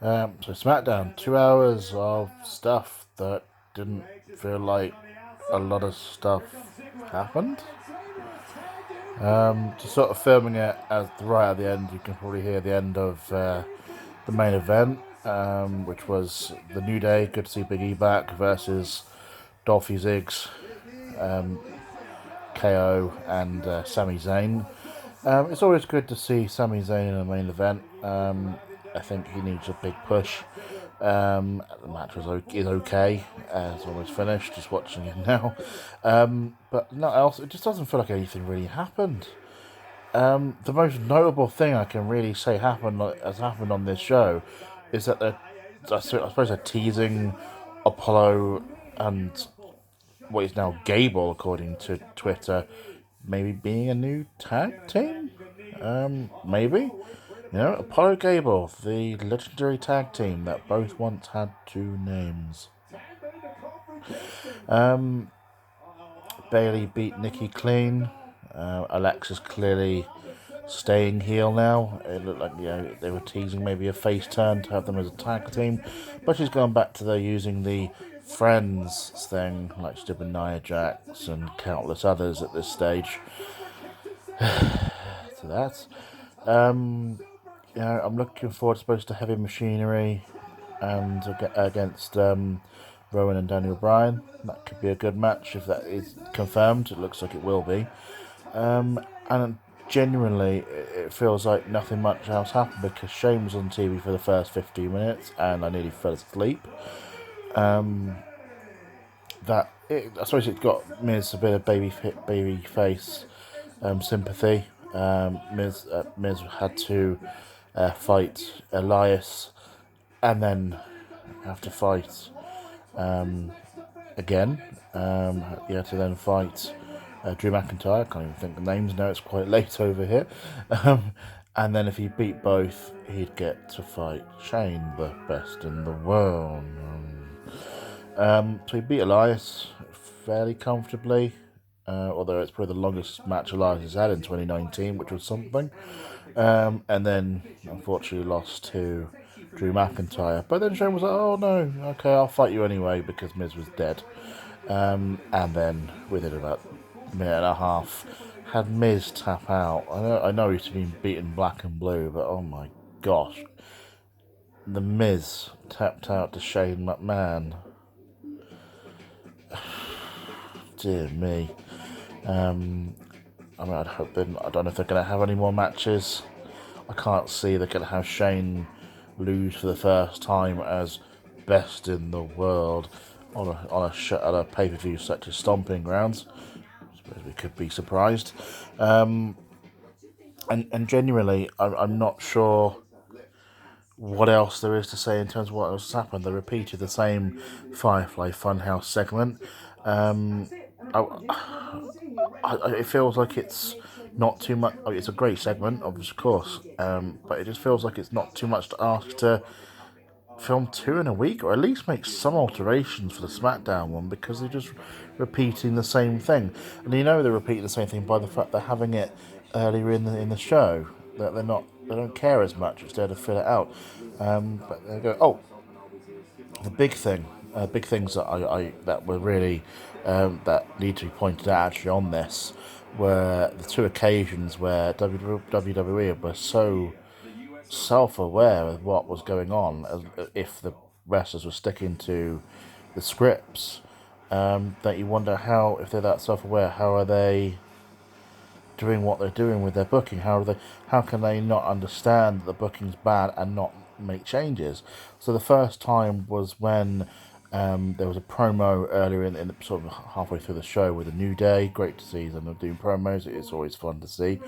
So Smackdown, 2 hours of stuff that didn't feel like a lot of stuff happened. Just sort of filming it as right at the end, you can probably hear the end of the main event, which was the New Day. Good to see Big E back versus Dolphy Ziggs, KO, and Sami Zayn. It's always good to see Sami Zayn in the main event. I think he needs a big push. The match is okay. It's almost finished. Just watching it now. But not else. It just doesn't feel like anything really happened. The most notable thing I can really say has happened on this show is that I suppose they're teasing Apollo and what is now Gable, according to Twitter, maybe being a new tag team. Maybe. Apollo Gable, the legendary tag team that both once had two names. Bailey beat Nikki clean. Alexa's clearly staying heel now. It looked like they were teasing maybe a face turn to have them as a tag team, but she's gone back to using the friends thing like she did with Nia Jax and countless others at this stage. So that's I'm looking forward, to Heavy Machinery and against Rowan and Daniel Bryan. That could be a good match if that is confirmed. It looks like it will be. And genuinely, it feels like nothing much else happened because Shane was on TV for the first 15 minutes and I nearly fell asleep. I suppose it got Miz a bit of baby face sympathy. Miz had to fight Elias and then have to fight again. He had to then fight Drew McIntyre. I can't even think the names now, it's quite late over here. And then if he beat both, he'd get to fight Shane, the best in the world. So he beat Elias fairly comfortably, although it's probably the longest match Elias has had in 2019, which was something. And then, unfortunately, lost to Drew McIntyre. But then Shane was like, oh no, okay, I'll fight you anyway, because Miz was dead. And then, within about a minute and a half, had Miz tap out. I know he's been beaten black and blue, but oh my gosh. The Miz tapped out to Shane McMahon. Dear me. I don't know if they're going to have any more matches. I can't see they're going to have Shane lose for the first time as best in the world on a pay-per-view such as Stomping Grounds. I suppose we could be surprised. And genuinely, I'm not sure what else there is to say in terms of what else has happened. They repeated the same Firefly Funhouse segment. It feels like it's not too much. It's a great segment, of course, but it just feels like it's not too much to ask to film two in a week, or at least make some alterations for the Smackdown one, because they're just repeating the same thing. And they're repeating the same thing by the fact they're having it earlier in the show. That they don't care as much. Instead of fill it out, but they go, oh, the big things that were really that need to be pointed out actually on this were the two occasions where WWE were so self-aware of what was going on, as if the wrestlers were sticking to the scripts, that you wonder if they're that self-aware, how are they doing what they're doing with their booking? How can they not understand that the booking's bad and not make changes? So the first time was when there was a promo earlier in the sort of halfway through the show with a New Day. Great to see them doing promos. It's always fun to see.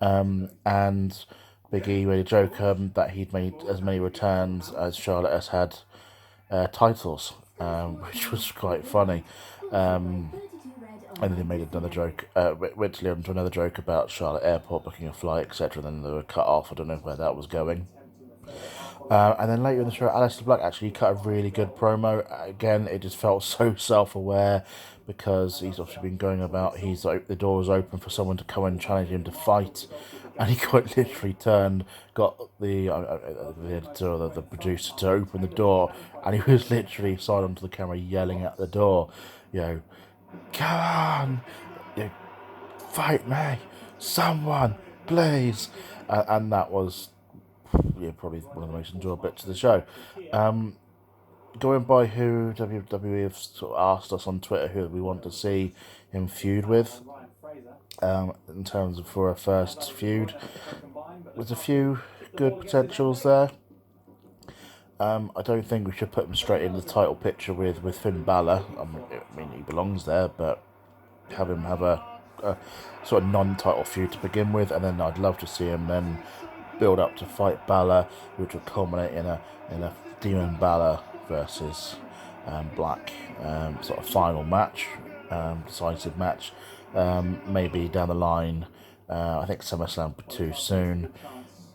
And Big E made a joke that he'd made as many returns as Charlotte has had titles, which was quite funny. And then they made another joke, went to lead into another joke about Charlotte Airport booking a flight, etc. Then they were cut off. I don't know where that was going. And then later in the show, Aleister Black actually cut a really good promo. Again, it just felt so self-aware, because he's obviously been going about, the door is open for someone to come and challenge him to fight. and he quite literally got the editor or the producer to open the door, and he was literally side onto the camera yelling at the door, you know, come on, you know, fight me, someone, please, and that was probably one of the most enjoyable bits of the show. Going by who WWE have sort of asked us on Twitter who we want to see him feud with, in terms of for a first feud, there's a few good potentials there. I don't think we should put him straight in the title picture with Finn Balor. I mean, he belongs there, but have him have a sort of non-title feud to begin with, and then I'd love to see him then build up to fight Balor, which would culminate in a Demon Balor versus Black sort of final match, decisive match. Maybe down the line. I think SummerSlam too soon.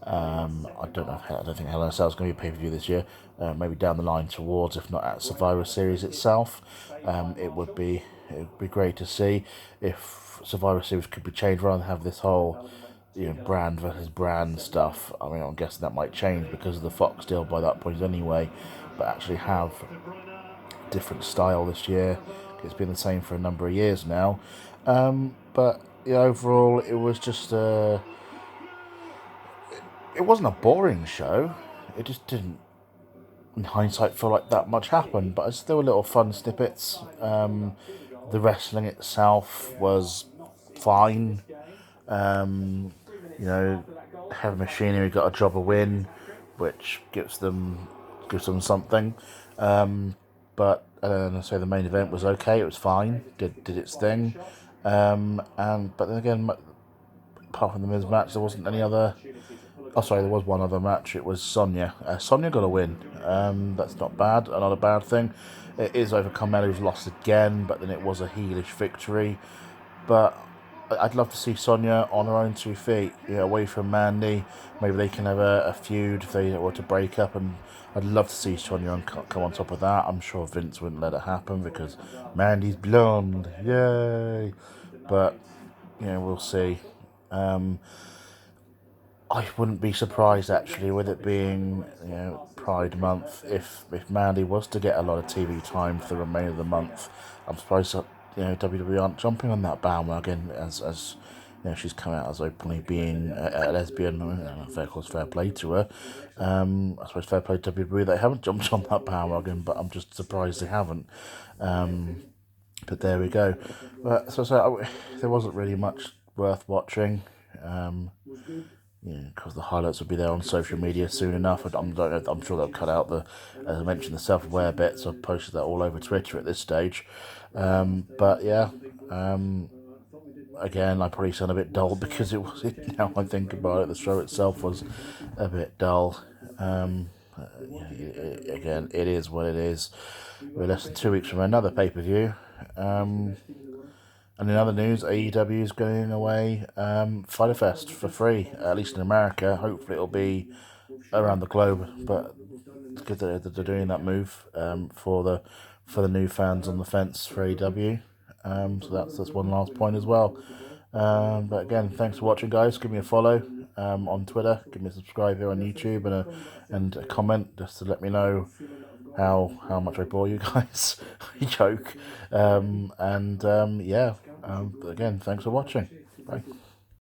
I don't think Hell in a Cell is going to be a pay per view this year. Maybe down the line towards, if not at Survivor Series itself. It would be great to see if Survivor Series could be changed rather than have this whole brand versus brand stuff. I mean, I'm guessing that might change because of the Fox deal by that point anyway. But actually have different style this year. It's been the same for a number of years now. But overall, it was just it wasn't a boring show. It just didn't, in hindsight, feel like that much happened. But there were little fun snippets. The wrestling itself was fine. You know, Heavy Machinery got a job a win, which gives them something. But I say the main event was okay. It was fine. Did its thing. But then again, apart from the Miz match, there wasn't any other. Oh, sorry, there was one other match. It was Sonya. Sonya got a win. That's not bad. Not a bad thing. It is over Carmella, who's lost again, but then it was a heelish victory. But I'd love to see Sonya on her own 2 feet, away from Mandy. Maybe they can have a feud if they were to break up, and I'd love to see Sonya come on top of that. I'm sure Vince wouldn't let it happen because Mandy's blonde, yay! But we'll see. I wouldn't be surprised actually with it being Pride Month if Mandy was to get a lot of TV time for the remainder of the month. I'm surprised that WWE aren't jumping on that bandwagon as she's come out as openly being a lesbian. Fair play to her. I suppose fair play to WWE. They haven't jumped on that bandwagon, but I'm just surprised they haven't. But there we go. But there wasn't really much worth watching. Because the highlights will be there on social media soon enough. I'm sure they'll cut out as I mentioned, the self-aware bits. I've posted that all over Twitter at this stage. But yeah, again, I probably sound a bit dull because it was. Now I think about it, the show itself was a bit dull. Again, it is what it is. We're less than 2 weeks from another pay-per-view. And in other news, AEW is going away Fighter Fest for free, at least in America. Hopefully it'll be around the globe, but it's good that they're doing that move for the new fans on the fence for AEW. So that's one last point as well. But again, thanks for watching, guys. Give me a follow on Twitter. Give me a subscribe here on YouTube and a comment just to let me know how much I bore you guys. I joke. Yeah. Again, thanks for watching. Bye.